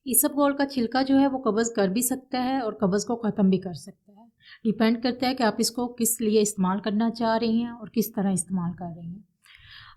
इसबगोल का छिलका जो है वो कब्ज़ कर भी सकता है और कब्ज़ को ख़त्म भी कर सकता है। डिपेंड करता है कि आप इसको किस लिए इस्तेमाल करना चाह रही हैं और किस तरह इस्तेमाल कर रही हैं।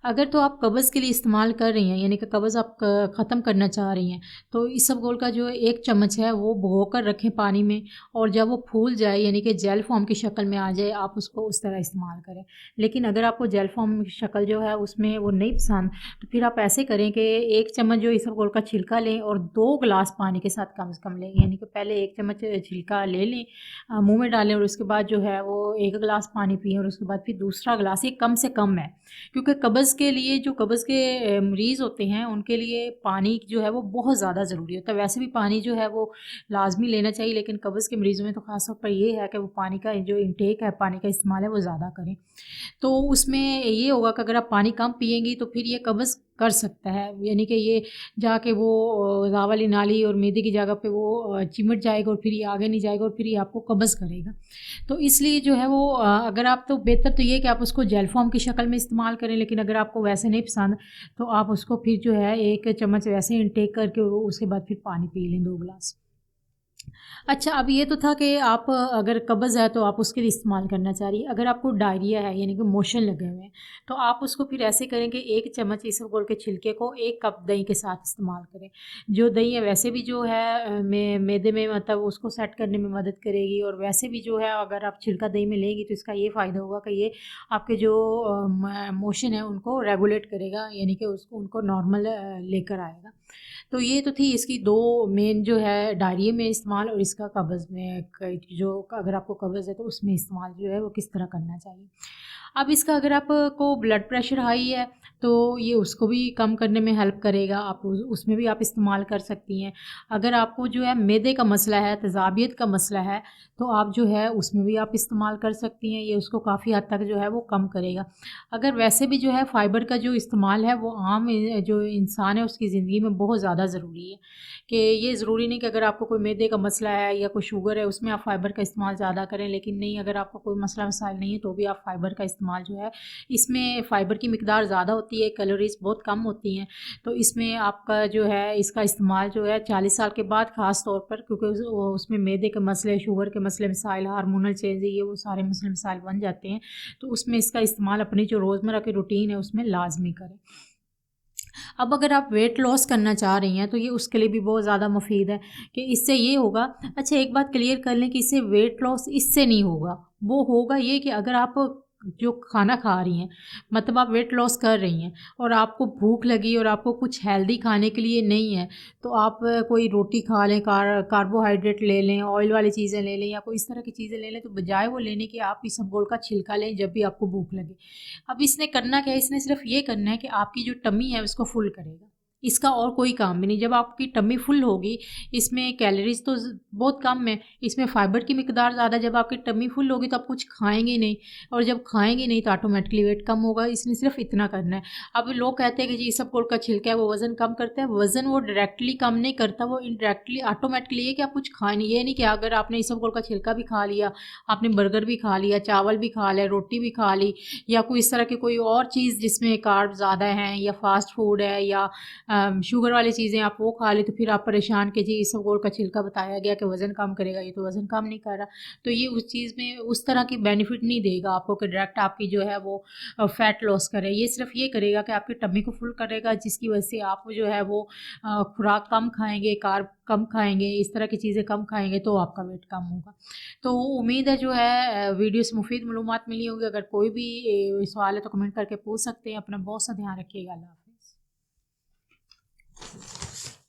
अगर तो आप कब्ज़ के लिए इस्तेमाल कर रही हैं, यानी कि कब्ज़ आप ख़त्म करना चाह रही हैं, तो इसबगोल का जो 1 चम्मच है वो भिगो कर रखें पानी में, और जब वो फूल जाए यानी कि जेल फॉर्म की शक्ल में आ जाए, आप उसको उस तरह इस्तेमाल करें। लेकिन अगर आपको जेल फॉर्म की शक्ल जो है उसमें वो नहीं पसंद, तो फिर आप ऐसे करें कि 1 चम्मच जो इसबगोल का छिलका लें और 2 गिलास पानी के साथ कम से कम लें। यानी कि पहले 1 चम्मच छिलका ले लें, मुँह में डालें, और उसके बाद जो है वो 1 गिलास पानी पिएँ, और उसके बाद फिर दूसरा गिलास, ये कम से कम है। क्योंकि कब्ज़ के लिए, जो कब्ज़ के मरीज़ होते हैं, उनके लिए पानी जो है वो बहुत ज़्यादा ज़रूरी होता है। वैसे भी पानी जो है वो लाज़मी लेना चाहिए, लेकिन कब्ज़ के मरीज़ों में तो ख़ास तौर पर ये है कि वो पानी का जो इंटेक है, पानी का इस्तेमाल है, वो ज़्यादा करें। तो उसमें ये होगा कि अगर आप पानी कम पिएँगी तो फिर ये कब्ज़ कर सकता है, यानी कि ये जाके वो रा वाली नाली और मैदे की जगह पे वो चिमट जाएगा, और फिर ये आगे नहीं जाएगा, और फिर ये आपको कब्ज़ करेगा। तो इसलिए जो है वो अगर आप, तो बेहतर तो ये है कि आप उसको जेल फॉर्म की शक्ल में इस्तेमाल करें, लेकिन अगर आपको वैसे नहीं पसंद, तो आप उसको फिर जो है 1 चम्मच वैसे इनटेक करके, और उसके बाद फिर पानी पी लें 2 गिलास। अच्छा, अब ये तो था कि आप अगर कब्ज़ है तो आप उसके लिए इस्तेमाल करना चाह रही हैं। अगर आपको डायरिया है, यानी कि मोशन लगे हुए हैं, तो आप उसको फिर ऐसे करें कि 1 चम्मच इसबगोल के छिलके को 1 कप दही के साथ इस्तेमाल करें। जो दही है वैसे भी जो है मैदे में मतलब उसको सेट करने में मदद करेगी, और वैसे भी जो है अगर आप छिलका दही में लेंगी तो इसका ये फ़ायदा होगा कि ये आपके जो मोशन है उनको रेगुलेट करेगा, यानी कि उसको उनको नॉर्मल लेकर आएगा। तो ये तो थी इसकी 2 मेन जो है, डायरिया में इस्तेमाल और इसका कब्ज़ में, जो अगर आपको कब्ज़ है तो उसमें इस्तेमाल जो है वो किस तरह करना चाहिए। अब इसका अगर आपको ब्लड प्रेशर हाई है तो ये उसको भी कम करने में हेल्प करेगा, आप उसमें भी आप इस्तेमाल कर सकती हैं। अगर आपको जो है मैदे का मसला है, तेज़ाबियत का मसला है, तो आप जो है उसमें भी आप इस्तेमाल कर सकती हैं, ये उसको काफ़ी हद तक जो है वो कम करेगा। अगर वैसे भी जो है फ़ाइबर का जो इस्तेमाल है वो आम जो इंसान है उसकी ज़िंदगी में बहुत ज़्यादा ज़रूरी है, कि ये ज़रूरी नहीं कि अगर आपको कोई मैदे का मसला है या कोई शुगर है उसमें आप फ़ाइबर का इस्तेमाल ज़्यादा करें, लेकिन नहीं, अगर आपका कोई मसला मसाइल नहीं है तो भी आप फ़ाइबर का इस्तेमाल जो है, इसमें फ़ाइबर की मिकदार ज़्यादा होती है, कैलोरीज़ बहुत कम होती हैं, तो इसमें आपका जो है इसका इस्तेमाल जो है 40 साल के बाद ख़ास तौर पर, क्योंकि उसमें मैदे के मसले, शुगर के मसले मसाइल, हार्मोनल चेंज, ये वो सारे मसले मसाइल बन जाते हैं, तो उसमें इसका इस्तेमाल अपनी जो रोज़मर्रा की रूटीन है उसमें लाजमी करें। अब अगर आप वेट लॉस करना चाह रही हैं तो ये उसके लिए भी बहुत ज़्यादा मुफीद है, कि इससे ये होगा। अच्छा, एक बात क्लियर कर लें कि इससे वेट लॉस इससे नहीं होगा, वो होगा ये कि अगर आप जो खाना खा रही हैं, मतलब आप वेट लॉस कर रही हैं और आपको भूख लगी और आपको कुछ हेल्दी खाने के लिए नहीं है, तो आप कोई रोटी खा लें, कार्बोहाइड्रेट ले लें, ऑयल वाली चीज़ें ले लें, या कोई इस तरह की चीज़ें ले लें, तो बजाय वो लेने के आप इसबगोल का छिलका लें जब भी आपको भूख लगे। अब इसने करना क्या है, इसने सिर्फ ये करना है कि आपकी जो टमी है उसको फुल करेगा, इसका और कोई काम भी नहीं। जब आपकी टमी फुल होगी, इसमें कैलोरीज तो बहुत कम है, इसमें फाइबर की मिकदार ज़्यादा, जब आपकी टमी फुल होगी तो आप कुछ खाएंगे नहीं, और जब खाएंगे नहीं तो ऑटोमेटिकली वेट कम होगा। इसने सिर्फ इतना करना है। अब लोग कहते हैं कि जी इसबगोल का छिलका है वो वज़न कम करता है, वज़न वो डायरेक्टली कम नहीं करता, वो इनडायरेक्टली ऑटोमेटिकली है कि आप कुछ खाए नहीं। ये नहीं कि अगर आपने इसबगोल का छिलका भी खा लिया, आपने बर्गर भी खा लिया, चावल भी खा लिया, रोटी भी खा ली, या कोई इस तरह की कोई और चीज़ जिसमें कार्ब ज़्यादा हैं, या फास्ट फूड है, या शुगर वाली चीज़ें आप वो खा लें, तो फिर आप परेशान कि जी इसबगोल का छिलका बताया गया कि वज़न कम करेगा, ये तो वज़न कम नहीं कर रहा। तो ये उस चीज़ में उस तरह की बेनिफिट नहीं देगा आपको कि डायरेक्ट आपकी जो है वो फ़ैट लॉस करे। ये सिर्फ ये करेगा कि आपकी टमी को फुल करेगा, जिसकी वजह से आप जो है वो खुराक कम खाएंगे, कार्ब कम खाएंगे, इस तरह की चीज़ें कम खाएंगे, तो आपका वेट कम होगा। तो उम्मीद है जो है वीडियो से मुफीद मालूमात मिली होगी। अगर कोई भी सवाल है तो कमेंट करके पूछ सकते हैं। अपना बहुत सा ध्यान रखिएगा। अल्लाह हाफ़िज़।